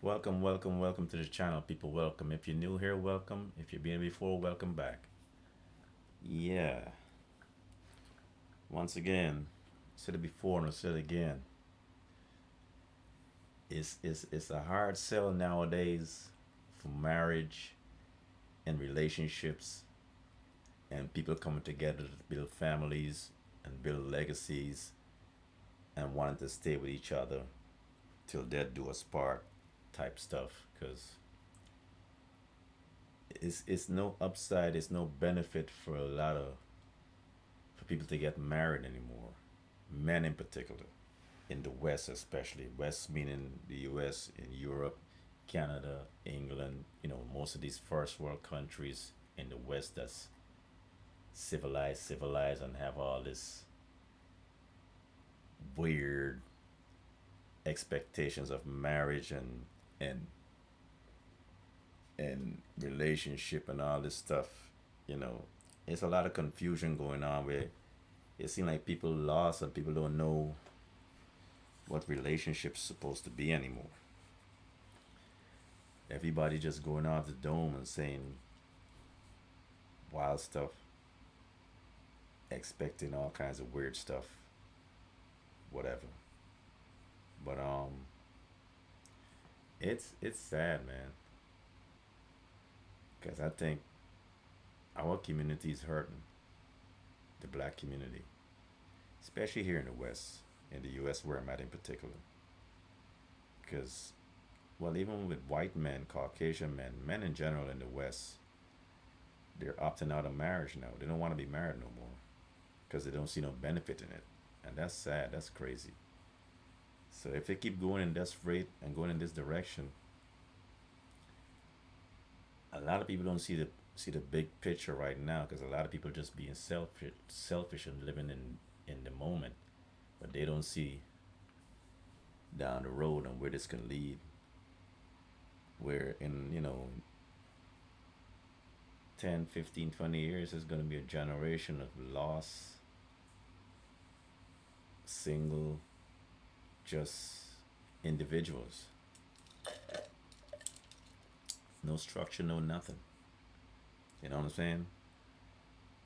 Welcome to the channel, people. Welcome. If you're new here, welcome. If you've been before, welcome back. Yeah, once again, said it before and I said it again. It's a hard sell nowadays for marriage and relationships and people coming together to build families and build legacies and wanting to stay with each other till death do us part type stuff. Because it's no upside, it's no benefit for a lot of for people to get married anymore. Men in particular, in the West especially. West meaning the US, in Europe, Canada, England, most of these first world countries in the West that's civilized and have all this weird expectations of marriage and and relationship and all this stuff, you know. It's a lot of confusion going on where it seems like people lost and people don't know what relationships supposed to be anymore. Everybody just going off the dome and saying wild stuff, expecting all kinds of weird stuff, whatever. But it's sad, man, because I think our community is hurting, the black community, especially here in the West, in the U.S. where I'm at in particular. Because, well, even with white men, Caucasian men, men in general in the West, they're opting out of marriage now. They don't want to be married no more because they don't see no benefit in it. And that's sad. That's crazy. So if they keep going in this rate and going in this direction, a lot of people don't see the big picture right now because a lot of people are just being selfish and living in the moment, but they don't see down the road and where this can lead. Where in 10, 15, 20 years, there's going to be a generation of lost, single, just individuals. No structure, no nothing. You know what I'm saying?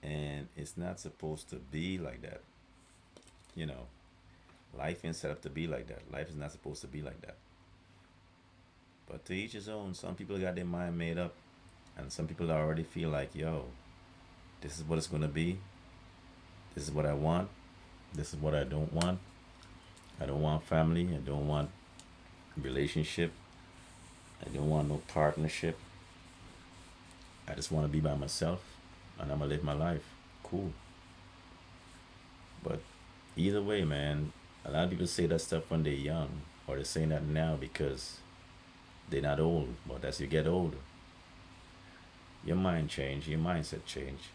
And it's not supposed to be like that. You know, life ain't set up to be like that. Life is not supposed to be like that. But to each his own. Some people got their mind made up, and some people already feel like, yo, this is what it's gonna be. This is what I want. This is what I don't want. I don't want family. I don't want relationship. I don't want no partnership. I just want to be by myself, and I'm gonna live my life. Cool. But either way, man, a lot of people say that stuff when they're young, or they're saying that now because they're not old. But as you get older, your mind change, your mindset change,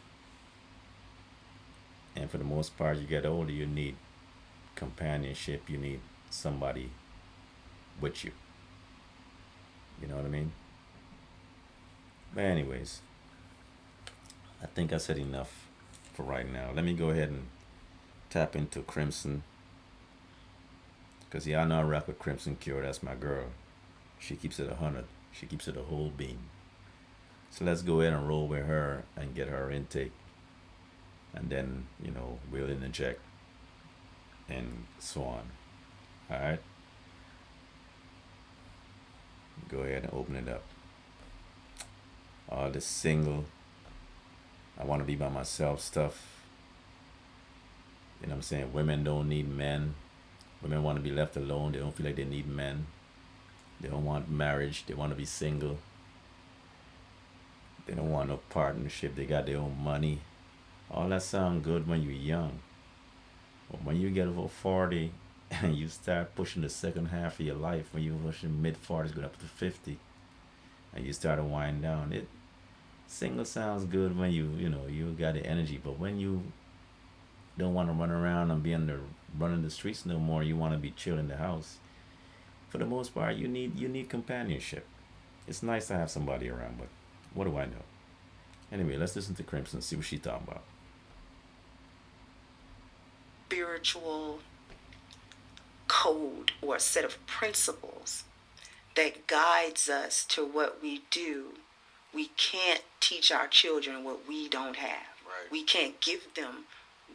and for the most part, you get older, you need companionship. You need somebody with you. You know what I mean? But anyways, I think I said enough for right now. Let me go ahead and tap into Crimson, because y'all know I rock with Crimson Cure. That's my girl. She keeps it 100. She keeps it a whole beam. So let's go ahead and roll with her and get her intake. And then, we'll interject and so on. Alright? Go ahead and open it up. All this single, I want to be by myself stuff. You know what I'm saying? Women don't need men. Women want to be left alone. They don't feel like they need men. They don't want marriage. They want to be single. They don't want no partnership. They got their own money. All that sound good when you're young. But when you get over 40 and you start pushing the second half of your life, when you're pushing mid 40s, going up to 50, and you start to wind down, it single sounds good when you got the energy. But when you don't want to run around and be running the streets no more, you want to be chill in the house. For the most part, you need companionship. It's nice to have somebody around, but what do I know? Anyway, let's listen to Crimson and see what she's talking about. Spiritual code or a set of principles that guides us to what we do. We can't teach our children what we don't have. Right. We can't give them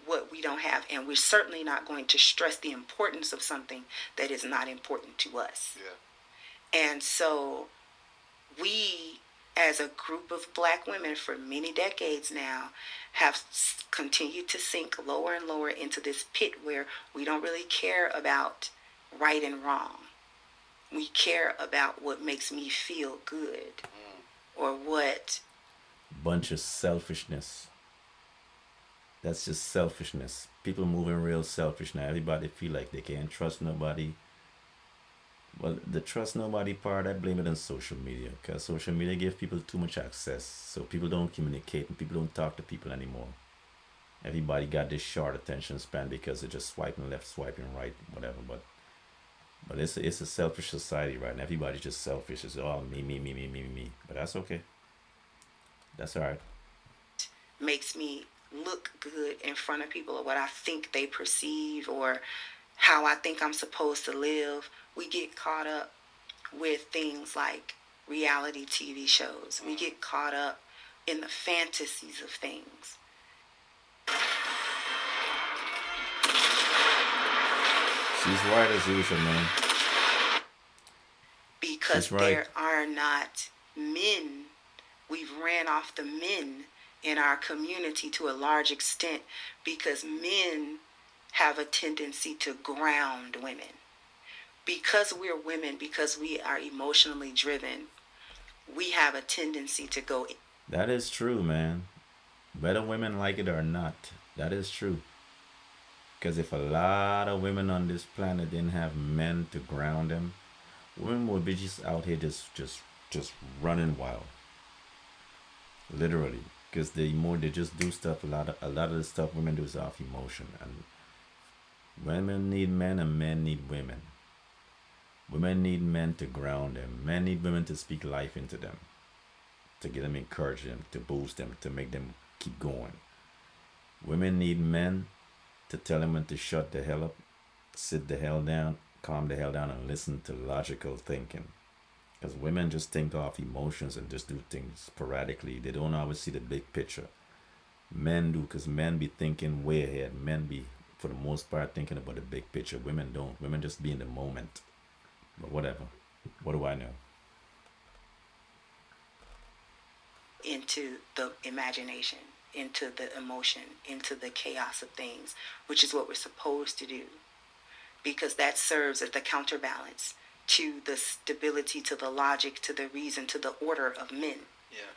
what we don't have, and we're certainly not going to stress the importance of something that is not important to us. Yeah. And so we, as a group of black women for many decades now, have continued to sink lower and lower into this pit where we don't really care about right and wrong. We care about what makes me feel good, or what. Bunch of selfishness. That's just selfishness. People moving real selfish now. Everybody feel like they can't trust nobody. Well, the trust nobody part, I blame it on social media, because social media give people too much access, so people don't communicate and people don't talk to people anymore. Everybody got this short attention span because they're just swiping left, swiping right, whatever. But it's a selfish society right now. Everybody's just selfish. It's all me, me, me, me, me, me. But that's okay. That's all right. Makes me look good in front of people, or what I think they perceive, or how I think I'm supposed to live. We get caught up with things like reality TV shows. We get caught up in the fantasies of things. She's right as usual, man. Because She's right. there are not men. We've ran off the men in our community to a large extent, because men have a tendency to ground women. Because we're women, because we are emotionally driven, we have a tendency to go. That is true, man. Whether women like it or not, that is true. Because if a lot of women on this planet didn't have men to ground them, women would be just out here just running wild, literally. Because they just do stuff. A lot of the stuff women do is off emotion, and women need men and men need women. Women need men to ground them. Men need women to speak life into them, to get them encourage them, to boost them, to make them keep going. Women need men to tell them when to shut the hell up, sit the hell down, calm the hell down, and listen to logical thinking. Because women just think off emotions and just do things sporadically. They don't always see the big picture. Men do, because men be thinking way ahead. Men be, for the most part, thinking about the big picture. Women don't. Women just be in the moment. But whatever. What do I know? Into the imagination, into the emotion, into the chaos of things, which is what we're supposed to do, because that serves as the counterbalance to the stability, to the logic, to the reason, to the order of men. Yeah.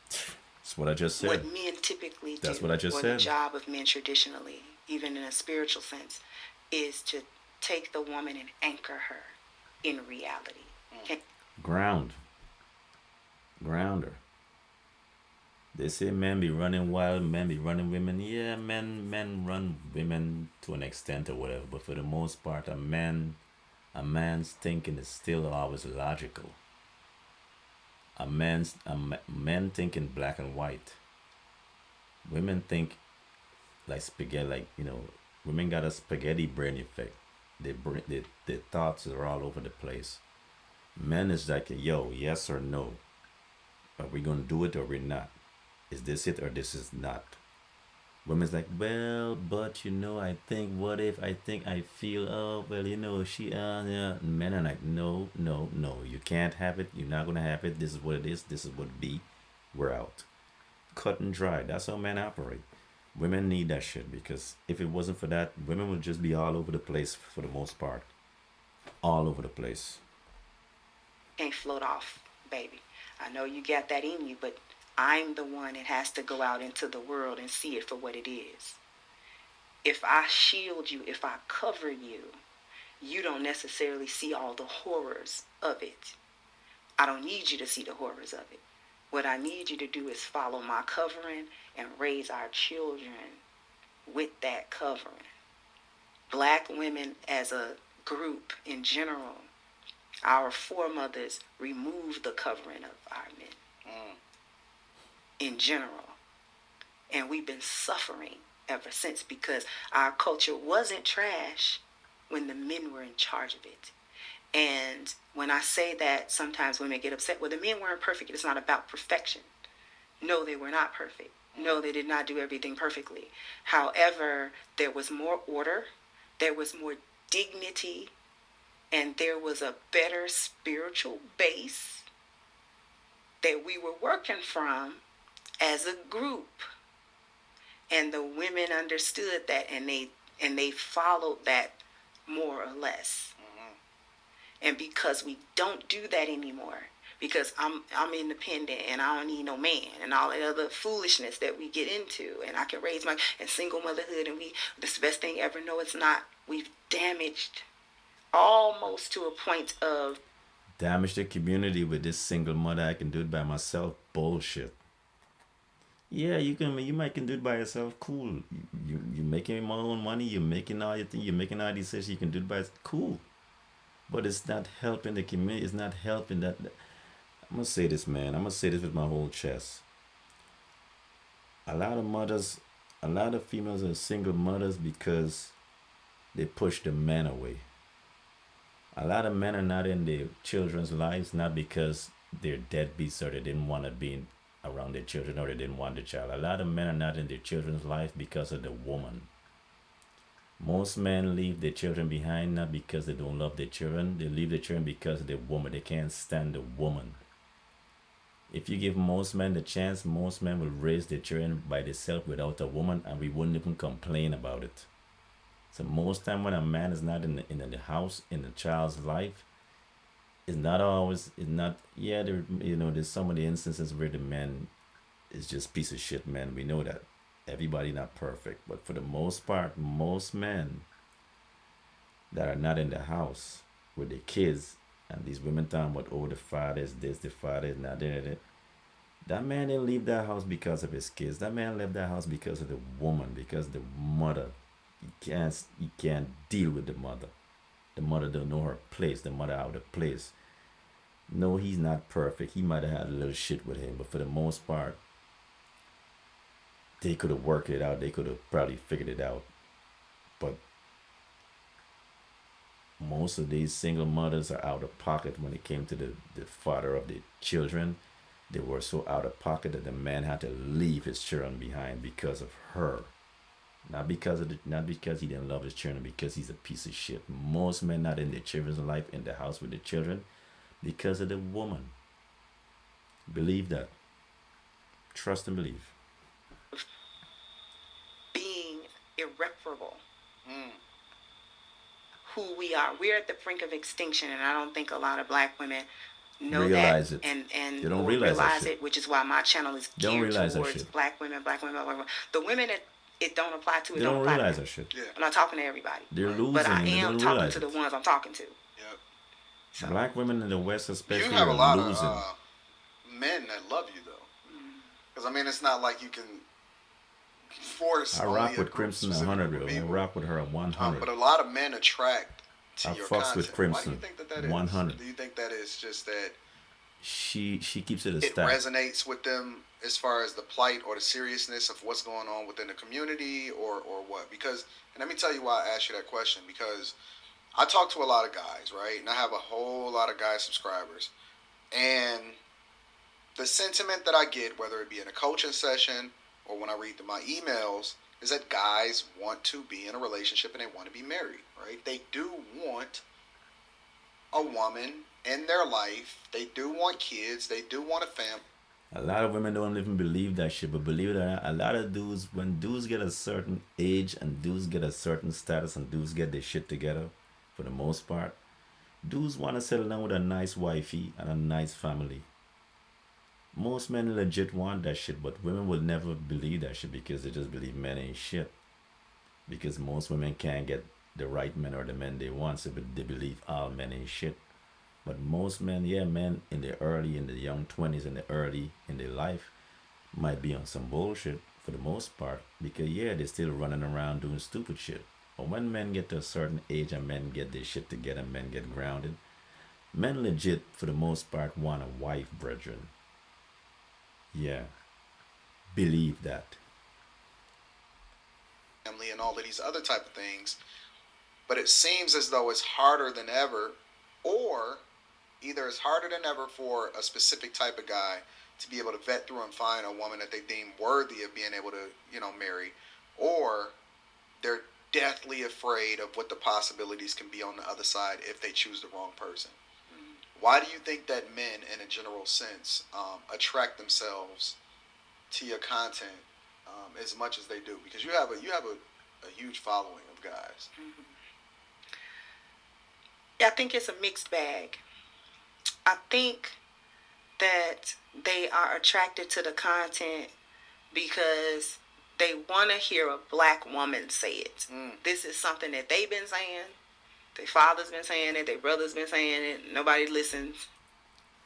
That's what I just said. What men typically do, That's what I just or said. the job of men traditionally, even in a spiritual sense, is to take the woman and anchor her in reality. Ground. Grounder. They say men be running wild, men be running women. Yeah, men run women to an extent or whatever, but for the most part, a man's thinking is still always logical. Men think in black and white. Women think like spaghetti, like women got a spaghetti brain effect. Their thoughts are all over the place. Men is like, yo, yes or no. Are we gonna do it or we're not? Is this it or this is not? Women's like, well, but I think, what if, I think, I feel, oh, well, she, yeah. Men are like, no, no, no, you can't have it. You're not gonna have it. This is what it is. This is what it be. We're out. Cut and dry. That's how men operate. Women need that shit, because if it wasn't for that, women would just be all over the place for the most part. All over the place. Can't float off, baby. I know you got that in you, but I'm the one that has to go out into the world and see it for what it is. If I shield you, if I cover you, you don't necessarily see all the horrors of it. I don't need you to see the horrors of it. What I need you to do is follow my covering and raise our children with that covering. Black women as a group in general, our foremothers removed the covering of our men in general. And we've been suffering ever since, because our culture wasn't trash when the men were in charge of it. And when I say that, sometimes women get upset. Well, the men weren't perfect. It's not about perfection. No, they were not perfect. No, they did not do everything perfectly. However, there was more order, there was more dignity, and there was a better spiritual base that we were working from as a group. And the women understood that, and they followed that more or less. And because we don't do that anymore, because I'm independent and I don't need no man and all that other foolishness that we get into, and I can raise my and single motherhood, and this the best thing ever. No, it's not. We've damaged almost to a point of Damage the community with this single mother. I can do it by myself. Bullshit. Yeah, you can. You might can do it by yourself. Cool. You making my own money. You're making all your thing. You're making all these decisions. You can do it by cool. But it's not helping the community. It's not helping that. I'm gonna say this, man. I'm gonna say this with my whole chest. A lot of mothers, a lot of females are single mothers because they push the men away. A lot of men are not in their children's lives not because they're deadbeats or they didn't want to be around their children or they didn't want the child. A lot of men are not in their children's life because of the woman. Most men leave their children behind not because they don't love their children. They leave their children because of the woman. They can't stand the woman. If you give most men the chance, most men will raise their children by themselves without a woman, and we wouldn't even complain about it. So most time when a man is not in the house in the child's life, it's not always it's not yeah there there's some of the instances where the man is just piece of shit man. We know that everybody not perfect, but for the most part, most men that are not in the house with their kids, and these women talking about oh the father is this, the father is not there. That man didn't leave that house because of his kids. That man left that house because of the woman, because the mother. He can't deal with the mother. The mother don't know her place. The mother out of place. No, he's not perfect. He might have had a little shit with him, but for the most part, they could have worked it out. They could have probably figured it out. But most of these single mothers are out of pocket when it came to the father of the children. They were so out of pocket that the man had to leave his children behind because of her. Not because he didn't love his children, because he's a piece of shit. Most men not in their children's life in the house with the children because of the woman. Believe that. Trust and believe. being irreparable. Who we are. We're at the brink of extinction, and I don't think a lot of black women know Realize that it. and They don't or realize that realize shit. it, which is why my channel is They don't geared realize that towards shit. black women, black women, black women. The women that it don't apply to, it They don't don't apply to realize them. that shit. Yeah. I'm not talking to everybody, They're but I losing and they am don't talking realize to the it. ones I'm talking to. Yep. So Black women in the West You especially have a are lot losing. of men that love you though, because I mean it's not like you can force I only rock a with group, Crimson a specific hundred group of real. I people. rock with her at But 100. a lot of men attract to I your fucks with content. Why do you Crimson think that is? 100. Do you think that is just that She keeps it a it stack. resonates with them as far as the plight or the seriousness of what's going on within the community, or what? Because, and let me tell you why I asked you that question, because I talk to a lot of guys, right? And I have a whole lot of guy subscribers. And the sentiment that I get, whether it be in a coaching session or when I read my emails, is that guys want to be in a relationship and they want to be married, right? They do want a woman in their life. They do want kids. They do want a family. A lot of women don't even believe that shit, but believe it or not, a lot of dudes, when dudes get a certain age and dudes get a certain status and dudes get their shit together, for the most part, dudes want to settle down with a nice wifey and a nice family. Most men legit want that shit, but women will never believe that shit because they just believe men ain't shit. Because most women can't get the right men or the men they want, so they believe all men ain't shit. But most men, yeah, men in the young 20s, in the early in their life, might be on some bullshit for the most part. Because, yeah, they're still running around doing stupid shit. But when men get to a certain age and men get their shit together, men get grounded, men legit, for the most part, want a wife, brethren. Yeah. Believe that. And all of these other type of things. But it seems as though it's harder than ever or either it's harder than ever for a specific type of guy to be able to vet through and find a woman that they deem worthy of being able to, marry, or they're deathly afraid of what the possibilities can be on the other side if they choose the wrong person. Why do you think that men, in a general sense, attract themselves to your content as much as they do? Because you have a huge following of guys. I think it's a mixed bag. I think that they are attracted to the content because they want to hear a black woman say it. This is something that they've been saying. Their father's been saying it. Their brother's been saying it. Nobody listens.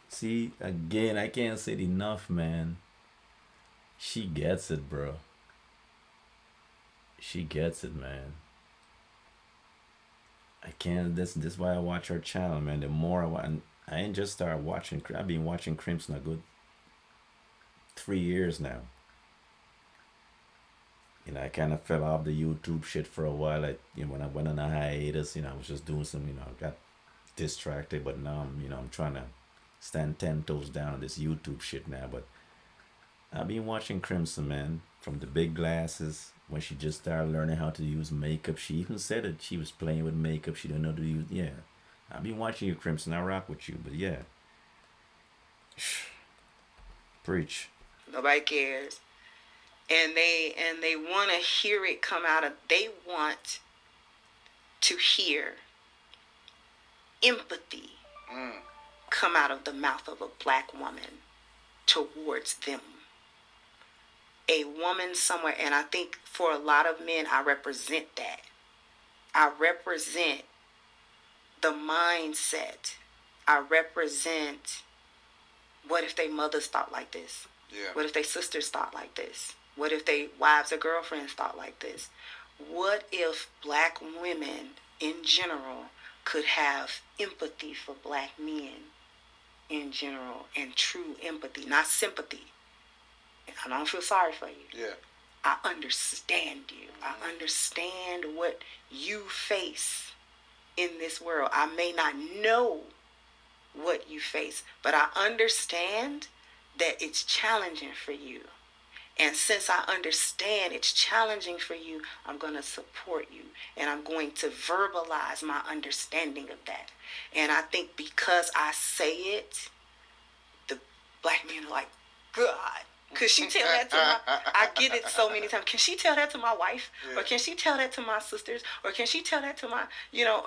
See, again, I can't say it enough, man. She gets it, bro. She gets it, man. I can't. This is why I watch her channel, man. The more I watch, I ain't just started watching. I've been watching Crimson a good 3 years now. I kind of fell off the YouTube shit for a while. When I went on a hiatus, I was just doing some, got distracted. But now I'm trying to stand 10 toes down on this YouTube shit now. But I've been watching Crimson, man, from the big glasses when she just started learning how to use makeup. She even said that she was playing with makeup. She didn't know to use. Yeah, I've been watching you, Crimson. I rock with you, but yeah, preach. Nobody cares. And they want to hear it come out of. They want to hear empathy come out of the mouth of a black woman towards them. A woman somewhere, and I think for a lot of men, I represent that. I represent the mindset. I represent what if their mothers thought like this? Yeah. What if their sisters thought like this? What if their wives or girlfriends thought like this? What if black women in general could have empathy for black men in general, and true empathy, not sympathy? I don't feel sorry for you. Yeah. I understand you. I understand what you face in this world. I may not know what you face, but I understand that it's challenging for you. And since I understand it's challenging for you, I'm going to support you. And I'm going to verbalize my understanding of that. And I think because I say it, the black men are like, God, could she tell that to my... I get it so many times. Can she tell that to my wife? Yeah. Or can she tell that to my sisters? Or can she tell that to my,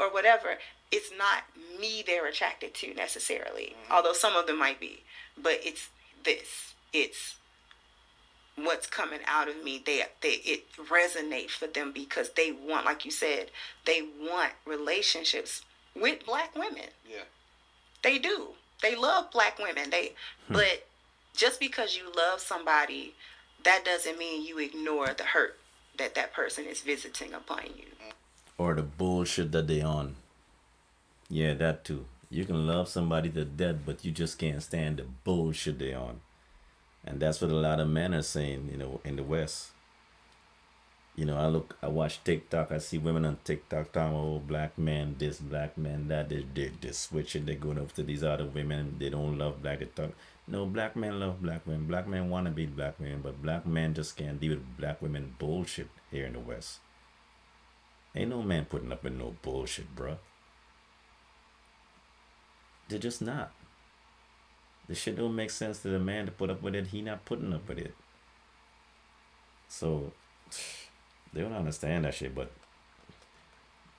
or whatever? It's not me they're attracted to necessarily. Although some of them might be. But it's this. It's what's coming out of me. It resonates for them because they want, like you said, they want relationships with black women. Yeah. They do. They love black women. But just because you love somebody, that doesn't mean you ignore the hurt that person is visiting upon you. Or the bullshit that they on. Yeah, that too. You can love somebody to death, but you just can't stand the bullshit they on. And that's what a lot of men are saying, in the West. I watch TikTok. I see women on TikTok talking, oh, black man this, black man that. They're switching. They're going up to these other women. They don't love black. They talk. No, black men love black women. Black men want to be black women, but black men just can't deal with black women bullshit here in the West. Ain't no man putting up with no bullshit, bruh. They're just not. The shit don't make sense to the man to put up with it. He not putting up with it. So they don't understand that shit, but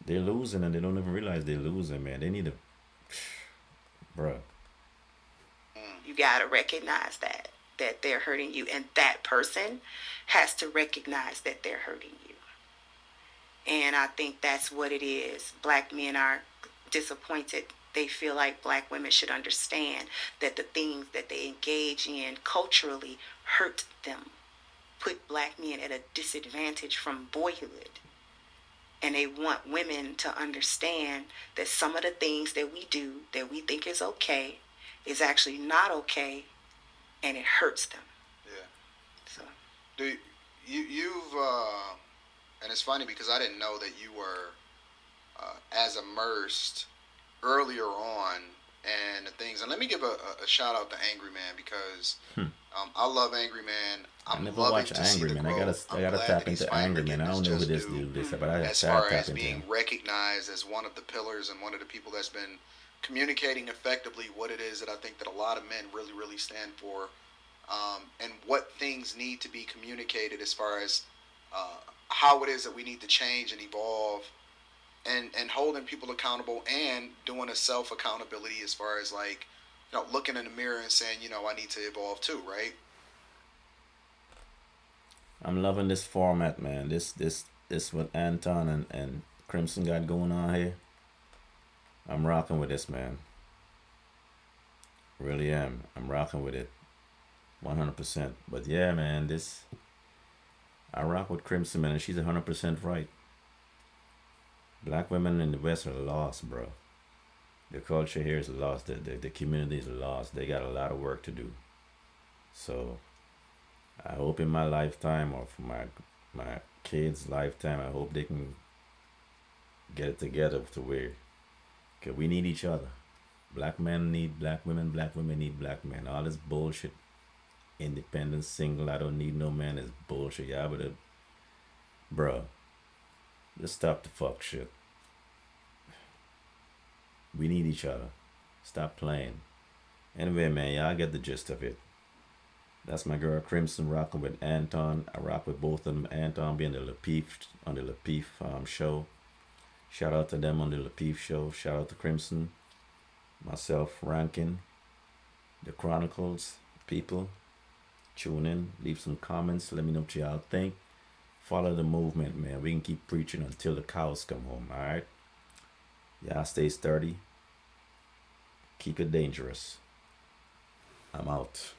they're losing and they don't even realize they're losing, man. They need to, bruh. You gotta recognize that they're hurting you, and that person has to recognize that they're hurting you. And I think that's what it is. Black men are disappointed. They feel like black women should understand that the things that they engage in culturally hurt them, put black men at a disadvantage from boyhood. And they want women to understand that some of the things that we do that we think is okay is actually not okay, and it hurts them. Yeah. So, do you've and it's funny because I didn't know that you were as immersed earlier on and the things. And let me give a shout out to Angry Man because I love Angry Man. I I'm never loving watch to see Angry the Man. I growth. I I'm gotta glad tap that he's into finally Angry Man. I getting his don't know who just this due dude is, but I as gotta far tap as into being him. recognized as one of the pillars and one of the people that's been communicating effectively what it is that I think that a lot of men really, really stand for, and what things need to be communicated as far as uh, how it is that we need to change and evolve, and holding people accountable and doing a self accountability as far as like looking in the mirror and saying I need to evolve too, right? I'm loving this format, man. This what Anton and Crimson got going on here. I'm rocking with this, man. Really am. I'm rocking with it, 100%. But yeah, man, this I rock with Crimson, man, and she's 100% right. Black women in the West are lost, bro. The culture here is lost. The community is lost. They got a lot of work to do. So I hope in my lifetime or for my kids' lifetime, I hope they can get it together to where, cause we need each other. Black men need black women need black men. All this bullshit, independent, single, I don't need no man is bullshit. Yeah, but bro, just stop the fuck shit. We need each other. Stop playing. Anyway, man, y'all get the gist of it. That's my girl Crimson rocking with Anton. I rock with both of them. Anton being the Lapeef on the Lapeef show. Shout out to them on the Lapeef show. Shout out to Crimson. Myself ranking the Chronicles people. Tune in, leave some comments. Let me know what y'all think. Follow the movement, man. We can keep preaching until the cows come home. All right. Y'all stay sturdy. Keep it dangerous. I'm out.